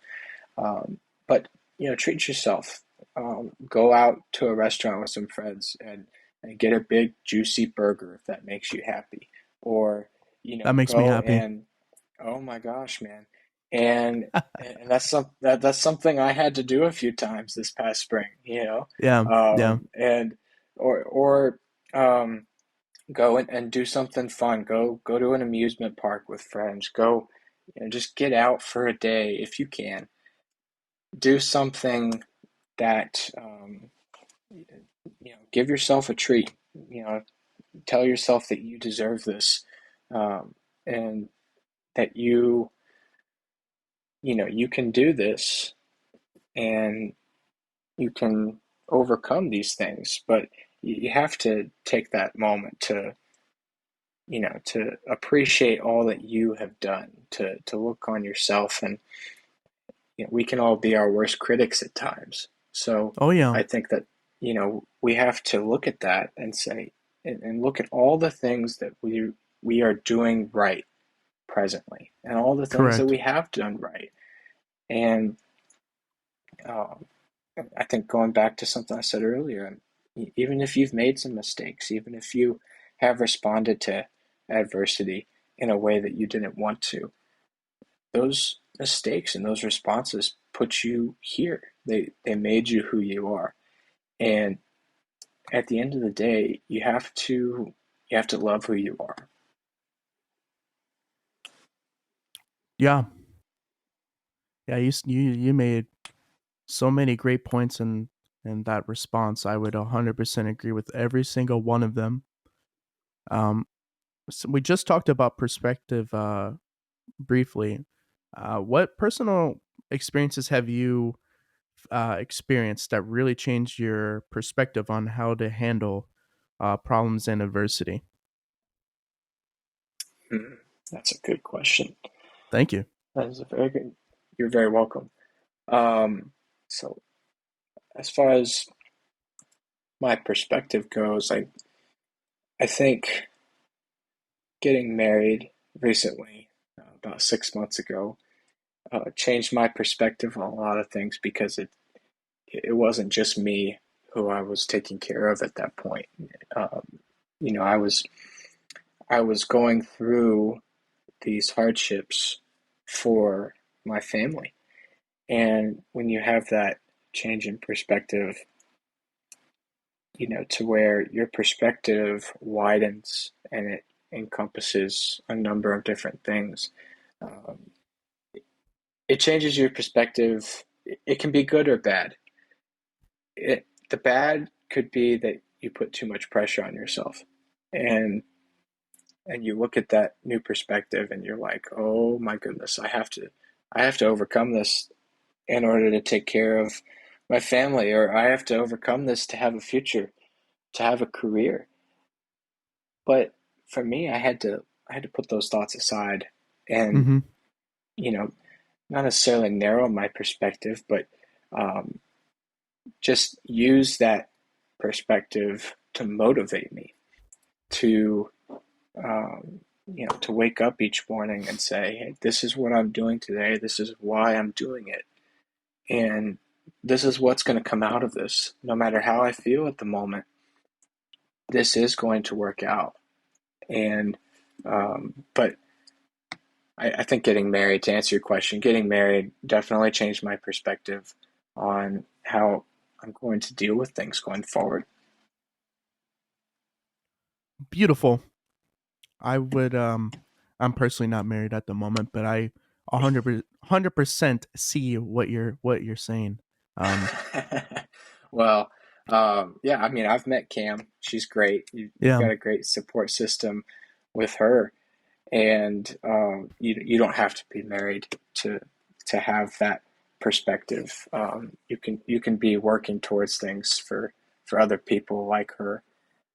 But treat yourself. Go out to a restaurant with some friends and get a big juicy burger if that makes you happy, or That makes me go happy. and oh my gosh, man, and that's something I had to do a few times this past spring, Yeah, yeah. and or um, go and do something fun. Go to an amusement park with friends. Go, just get out for a day if you can. Do something that give yourself a treat. Tell yourself that you deserve this, and that you can do this, and you can overcome these things. But you have to take that moment to appreciate all that you have done, to look on yourself, and we can all be our worst critics at times. So Oh yeah. I think that we have to look at that and say, and look at all the things that we are doing right presently, and all the things that Correct. we have done right. And um, I think going back to something I said earlier, even if you've made some mistakes, even if you have responded to adversity in a way that you didn't want to, those mistakes and those responses put you here. They made you who you are. And at the end of the day, you have to love who you are. Yeah, yeah. You made so many great points, and and that response. I would 100% agree with every single one of them. Um, so we just talked about perspective briefly. What personal experiences have you experienced that really changed your perspective on how to handle problems and adversity? Hmm, that's a good question. Thank you. That is a very good. You're very welcome. Um, so as far as my perspective goes, I think getting married recently, about 6 months ago, changed my perspective on a lot of things because it wasn't just me who I was taking care of at that point. Um, I was going through these hardships for my family, and when you have that change in perspective, to where your perspective widens and it encompasses a number of different things. Um, it changes your perspective. It can be good or bad. The bad could be that you put too much pressure on yourself, and you look at that new perspective, and you're like, oh my goodness, I have to overcome this in order to take care of my family, or I have to overcome this to have a future, to have a career. But for me, I had to put those thoughts aside and, Hmm. you know, not necessarily narrow my perspective, but um, just use that perspective to motivate me to, to wake up each morning and say, hey, this is what I'm doing today. This is why I'm doing it. And this is what's going to come out of this. No matter how I feel at the moment, this is going to work out. And, but I think getting married, to answer your question, getting married definitely changed my perspective on how I'm going to deal with things going forward. Beautiful. I would I'm personally not married at the moment, but I 100% see what you're saying. Um Well, yeah, I mean, I've met Cam. She's great. You've yeah. got a great support system with her, and you don't have to be married to have that perspective. You can be working towards things for other people like her.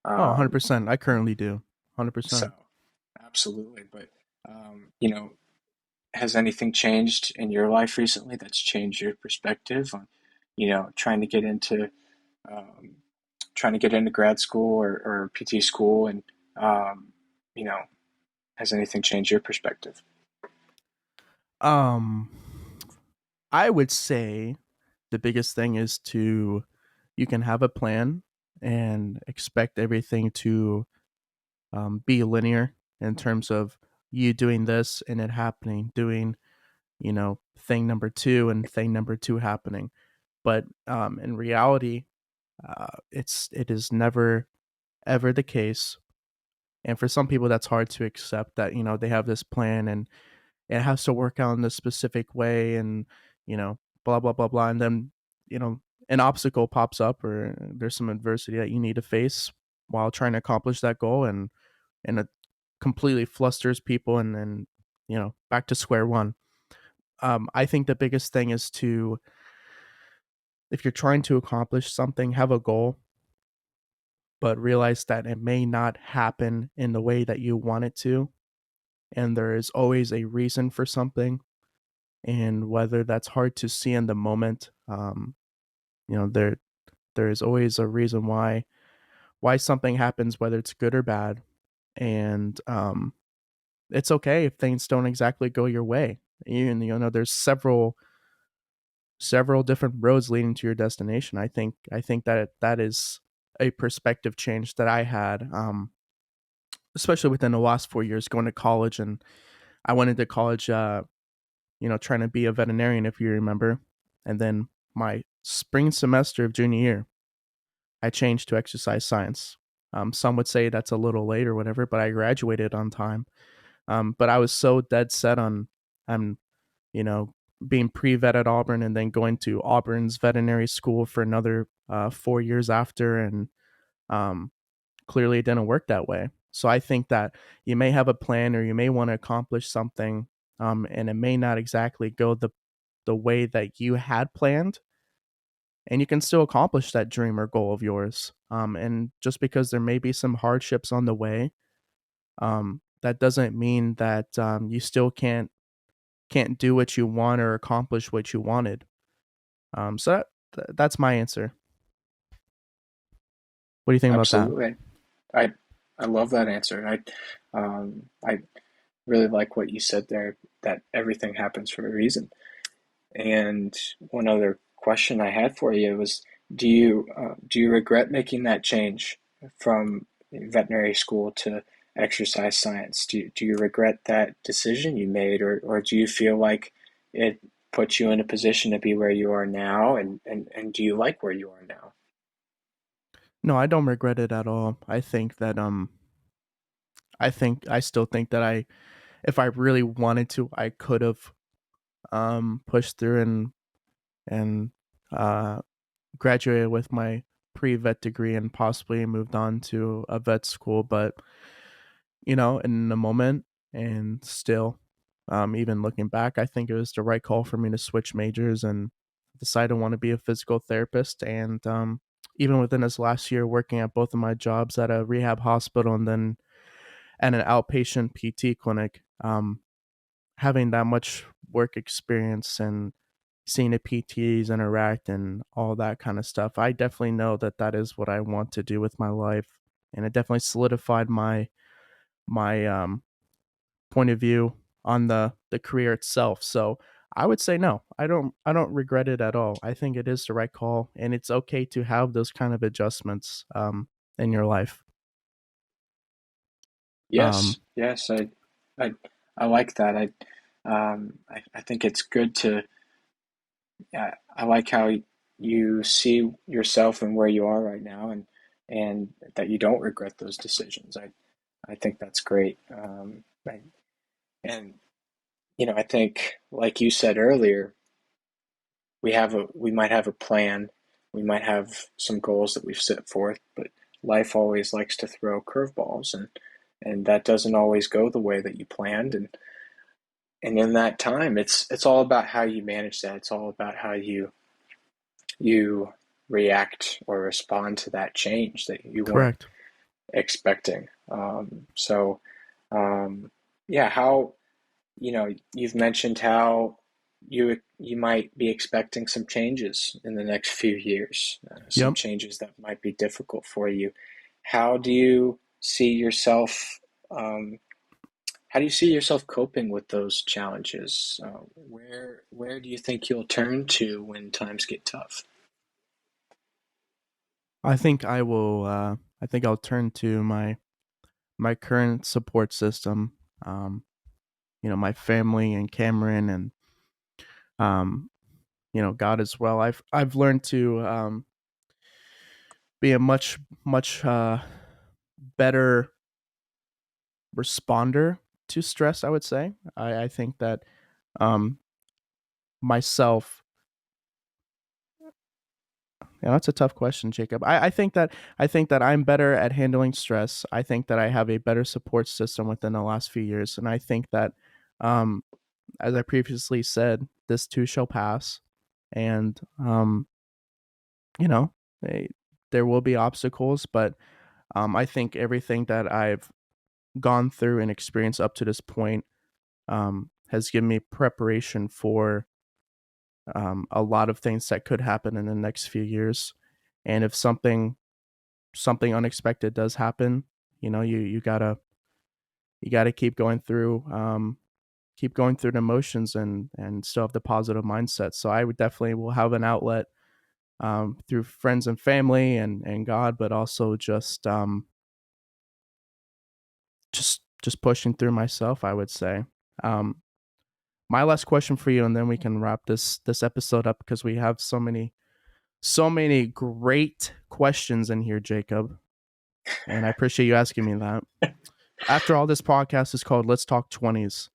Oh, Um, 100%. I currently do. so 100%. absolutely, but has anything changed in your life recently that's changed your perspective on, trying to get into um, grad school or PT school, and um, you know, has anything changed your perspective? Um I would say the biggest thing is to you can have a plan and expect everything to be linear in terms of you doing this and it happening, doing thing number two and thing number two happening. But in reality, it is never ever the case. And for some people, that's hard to accept that they have this plan and it has to work out in this specific way, and blah blah blah blah, and then you know an obstacle pops up or there's some adversity that you need to face while trying to accomplish that goal, and it completely flusters people, and then back to square one. I think the biggest thing is to, if you're trying to accomplish something, have a goal, but realize that it may not happen in the way that you want it to, and there is always a reason for something. And whether that's hard to see in the moment, there is always a reason why something happens, whether it's good or bad. And it's okay if things don't exactly go your way. And there's several different roads leading to your destination. I think that that is a perspective change that I had, especially within the last 4 years going to college. And I went into college, trying to be a veterinarian, if you remember. And then my spring semester of junior year, I changed to exercise science. Some would say that's a little late or whatever, but I graduated on time. But I was so dead set on, you know, being pre-vet at Auburn and then going to Auburn's veterinary school for another 4 years after, and um, clearly it didn't work that way. So I think that you may have a plan or you may want to accomplish something, and it may not exactly go the way that you had planned, and you can still accomplish that dream or goal of yours. And just because there may be some hardships on the way, that doesn't mean that you still can't do what you want or accomplish what you wanted. So that's my answer. What do you think about that? Absolutely. I love that answer. I really like what you said there, that everything happens for a reason. And one other question I had for you was, do you regret making that change from veterinary school to exercise science? Do you regret that decision you made, or do you feel like it puts you in a position to be where you are now, and do you like where you are now? No, I don't regret it at all. I still think that if I really wanted to, I could have pushed through and uh graduated with my pre-vet degree and possibly moved on to a vet school. But in the moment, and still, even looking back, I think it was the right call for me to switch majors and decide I want to be a physical therapist. And even within this last year, working at both of my jobs at a rehab hospital and then at an outpatient PT clinic, having that much work experience and seeing the PTs interact and all that kind of stuff, I definitely know that that is what I want to do with my life, and it definitely solidified my point of view on the career itself. So I would say no. I don't regret it at all. I think it is the right call, and it's okay to have those kind of adjustments in your life. Um, Yes, yes, I, I like that. I think it's good to. I like how you see yourself and where you are right now, and that you don't regret those decisions. I think that's great. And I think, like you said earlier, we might have a plan, we might have some goals that we've set forth, but life always likes to throw curveballs, and that doesn't always go the way that you planned, and in that time, it's all about how you manage that. It's all about how you react or respond to that change that you weren't Correct. expecting. So, yeah, how you've mentioned how you might be expecting some changes in the next few years, some Yep. changes that might be difficult for you. How do you see yourself? Um, how do you see yourself coping with those challenges? Where do you think you'll turn to when times get tough? I think I will. I think I'll turn to my current support system. Um, my family and Cameron, and um, God as well. I've learned to be a much better responder to stress. I would say. I think that um, myself. Yeah, that's a tough question, Jacob. I think that I'm better at handling stress. I think that I have a better support system within the last few years, and I think that, um, as I previously said, this too shall pass, and you know, eh, there will be obstacles, but I think everything that I've gone through and experienced up to this point has given me preparation for a lot of things that could happen in the next few years. And if something unexpected does happen, you gotta keep going through the motions and still have the positive mindset. So I would definitely will have an outlet through friends and family and God, but also just pushing through myself, I would say. Um, my last question for you, and then we can wrap this episode up because we have so many great questions in here, Jacob, and I appreciate you asking me that. After all, this podcast is called "Let's Talk 20's."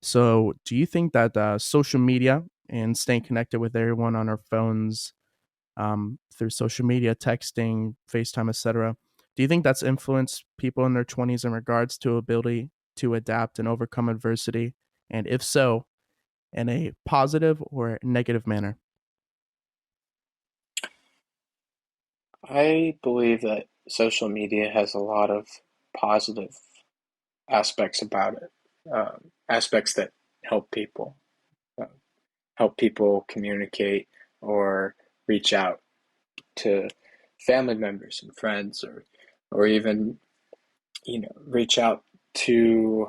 So, do you think that social media and staying connected with everyone on our phones, through social media, texting, FaceTime, etc. Do you think that's influenced people in their 20s in regards to ability to adapt and overcome adversity? And if so, in a positive or negative manner? I believe that social media has a lot of positive aspects about it, aspects that help people, uh, help people communicate or reach out to family members and friends, or even reach out to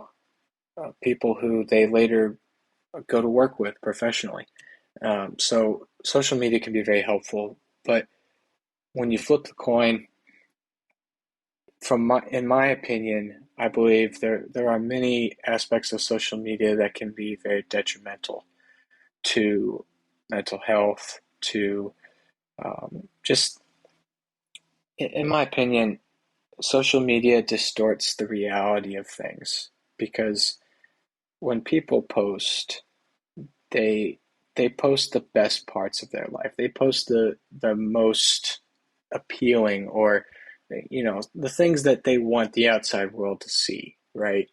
people who they later go to work with professionally. So social media can be very helpful, but when you flip the coin, in my opinion, I believe there are many aspects of social media that can be very detrimental to mental health, to just in my opinion, social media distorts the reality of things because when people post, they they post the best parts of their life. They post the most appealing, or the things that they want the outside world to see, right?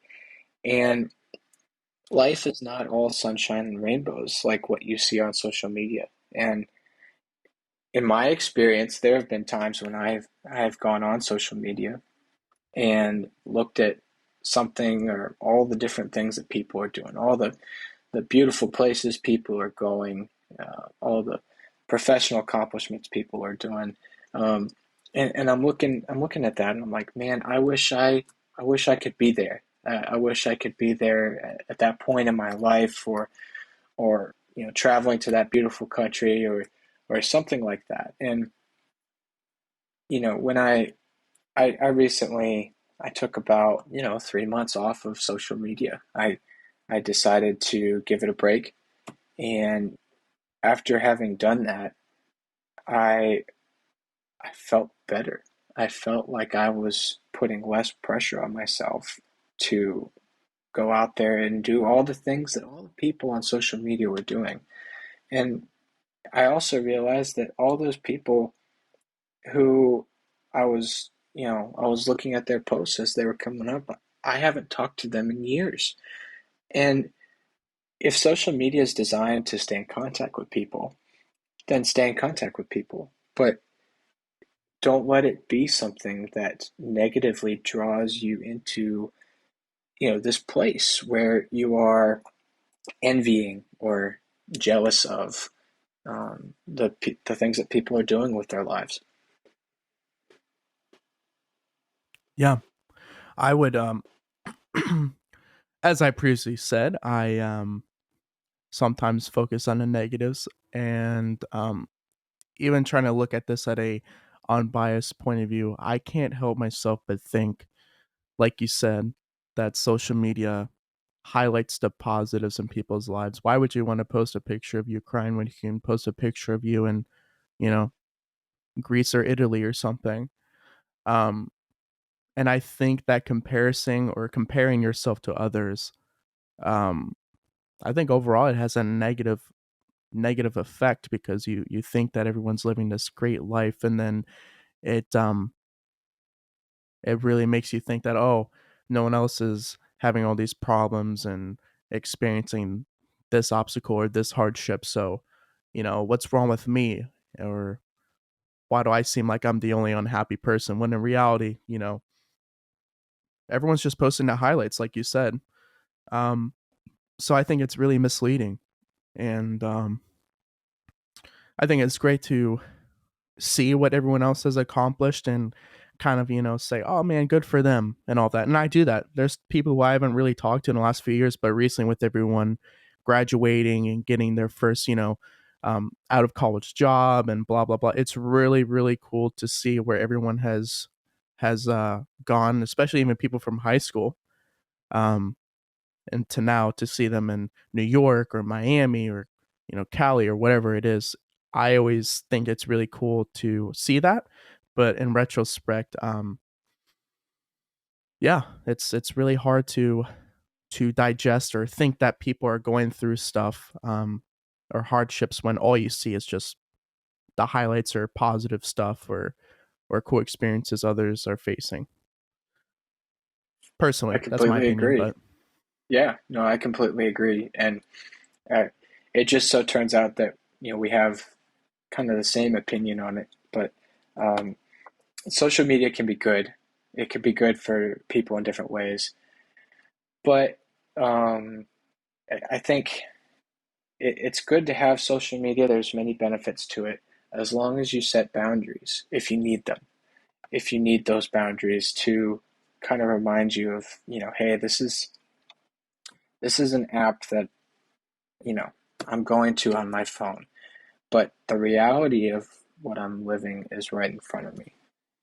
And life is not all sunshine and rainbows like what you see on social media. And in my experience, there have been times when I've gone on social media and looked at something or all the different things that people are doing, all the beautiful places people are going, all the professional accomplishments people are doing. Um, and I'm looking at that and I'm like, man, I wish I could be there. I wish I could be there at that point in my life, or traveling to that beautiful country, or something like that. And when I recently I took about 3 months off of social media. I decided to give it a break, and after having done that, I I felt better. I felt like I was putting less pressure on myself to go out there and do all the things that all the people on social media were doing. And I also realized that all those people who I was looking at their posts as they were coming up, I haven't talked to them in years. And if social media is designed to stay in contact with people, then stay in contact with people. But don't let it be something that negatively draws you into, this place where you are envying or jealous of the things that people are doing with their lives. Yeah, I would as I previously said, I sometimes focus on the negatives, and even trying to look at this at a unbiased point of view, I can't help myself but think, like you said, that social media highlights the positives in people's lives. Why would you want to post a picture of you crying when you can post a picture of you in, you know, Greece or Italy or something? Um, and I think that comparison or comparing yourself to others, um, I think overall it has a negative effect because you think that everyone's living this great life, and then it it really makes you think that, oh, no one else is having all these problems and experiencing this obstacle or this hardship, so what's wrong with me, or why do I seem like I'm the only unhappy person, when in reality, everyone's just posting the highlights, like you said. um so I think it's really misleading, and I think it's great to see what everyone else has accomplished and kind of, say, oh man, good for them and all that. And I do that. There's people who I haven't really talked to in the last few years, but recently with everyone graduating and getting their first, out of college job and blah, blah, blah. It's really, really cool to see where everyone has gone, especially even people from high school. Um, and to now to see them in New York or Miami or Cali or whatever it is, I always think it's really cool to see that. But in retrospect, yeah, it's really hard to digest or think that people are going through stuff. or hardships when all you see is just the highlights or positive stuff or cool experiences others are facing. I Personally, that's my completely opinion, agree. but Yeah, no, I completely agree. And uh, it just so turns out that, we have kind of the same opinion on it. But um, social media can be good. It can be good for people in different ways. But um, I think it's good to have social media. There's many benefits to it as long as you set boundaries if you need them. If you need those boundaries to kind of remind you of, hey, this is an app that, you know, I'm going to on my phone. But the reality of what I'm living is right in front of me.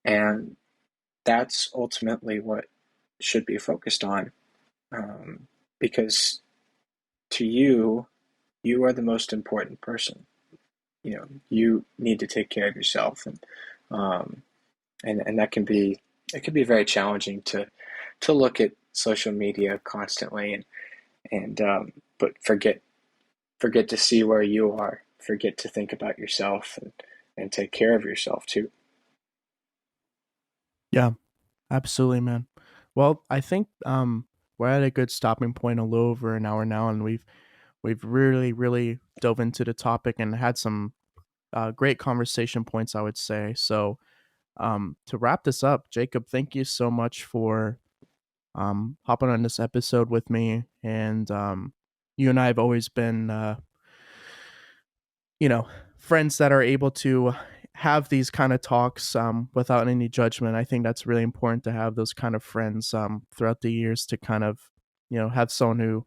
And that's ultimately what should be focused on. Um, because to you, you are the most important person. You need to take care of yourself. Um, and that can be, it can be very challenging to look at social media constantly and but forget to see where you are, forget to think about yourself and take care of yourself too. yeah, absolutely, man. Well, I think we're at a good stopping point, a little over an hour now, and we've really dove into the topic and had some great conversation points, I would say. So, to wrap this up, Jacob, thank you so much for hopping on this episode with me. And you and I have always been, you know, friends that are able to have these kind of talks without any judgment. I think that's really important to have those kind of friends throughout the years to kind of, have someone who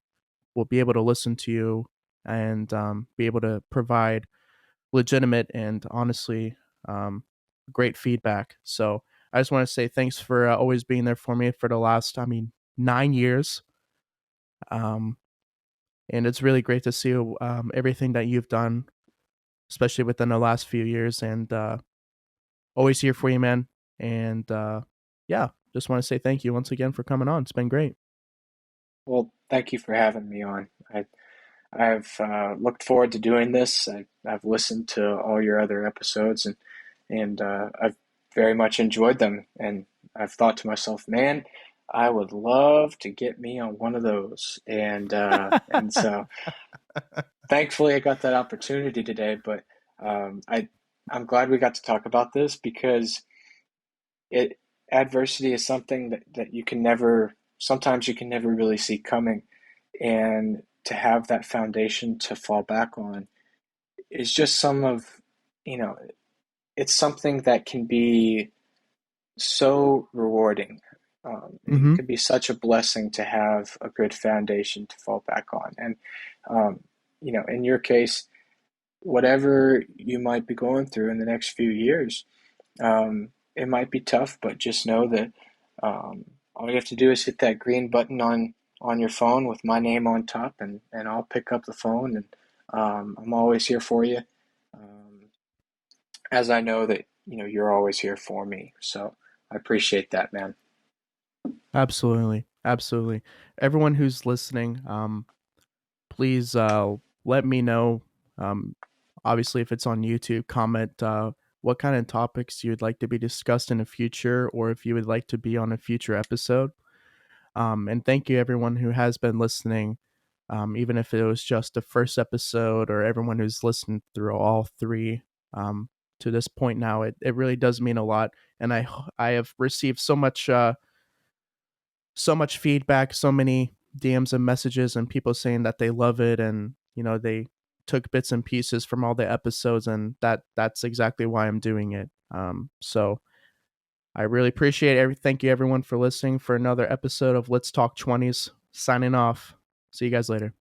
will be able to listen to you and be able to provide legitimate and honestly great feedback. So I just want to say thanks for always being there for me for the last, 9 years. Um, and it's really great to see everything that you've done, especially within the last few years. And always here for you, man. And yeah, just want to say thank you once again for coming on. It's been great. Well, thank you for having me on. I've looked forward to doing this. I've listened to all your other episodes and I've very much enjoyed them. And I've thought to myself, man, I would love to get me on one of those. And so thankfully I got that opportunity today. But I'm glad we got to talk about this because it adversity is something that you can never sometimes you can never really see coming, and to have that foundation to fall back on is just some of you know it's something that can be so rewarding. It Mm-hmm. could be such a blessing to have a good foundation to fall back on. And um, in your case, whatever you might be going through in the next few years, it might be tough, but just know that all you have to do is hit that green button on your phone with my name on top, and I'll pick up the phone, and I'm always here for you. Um, as I know that you're always here for me, so I appreciate that, man. Absolutely. Absolutely. Everyone who's listening, please let me know. Um, Obviously, if it's on YouTube, comment what kind of topics you'd like to be discussed in the future, or if you would like to be on a future episode. And thank you, everyone who has been listening, even if it was just the first episode, or everyone who's listened through all three to this point now. It really does mean a lot, and I have received so much feedback, so many DMs and messages, and people saying that they love it, and they took bits and pieces from all the episodes, and that's exactly why I'm doing it. So I really appreciate every. Thank you everyone for listening for another episode of Let's Talk 20s. Signing off. See you guys later.